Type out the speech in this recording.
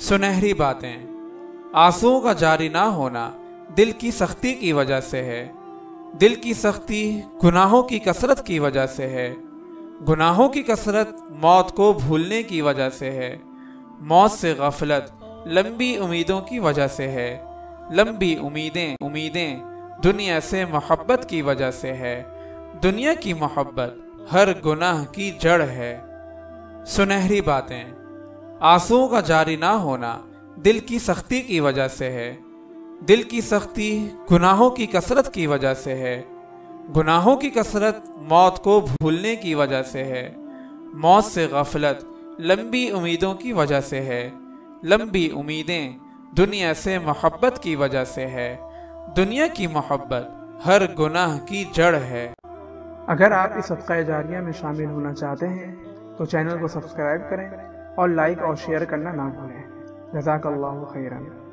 سنہری باتیں۔ آنسوؤں کا جاری نہ ہونا دل کی سختی کی وجہ سے ہے۔ دل کی سختی گناہوں کی کثرت کی وجہ سے ہے۔ گناہوں کی کثرت موت کو بھولنے کی وجہ سے ہے۔ موت سے غفلت لمبی امیدوں کی وجہ سے ہے۔ لمبی امیدیں دنیا سے محبت کی وجہ سے ہے۔ دنیا کی محبت ہر گناہ کی جڑ ہے۔ سنہری باتیں۔ آنسوؤں کا جاری نہ ہونا دل کی سختی کی وجہ سے ہے۔ دل کی سختی گناہوں کی کثرت کی وجہ سے ہے۔ گناہوں کی کثرت موت کو بھولنے کی وجہ سے ہے۔ موت سے غفلت لمبی امیدوں کی وجہ سے ہے۔ لمبی امیدیں دنیا سے محبت کی وجہ سے ہے۔ دنیا کی محبت ہر گناہ کی جڑ ہے۔ اگر آپ اس صدقہ جاریہ میں شامل ہونا چاہتے ہیں تو چینل کو سبسکرائب کریں اور لائک اور شیئر کرنا نہ بھولیں۔ جزاک اللہ خیرا۔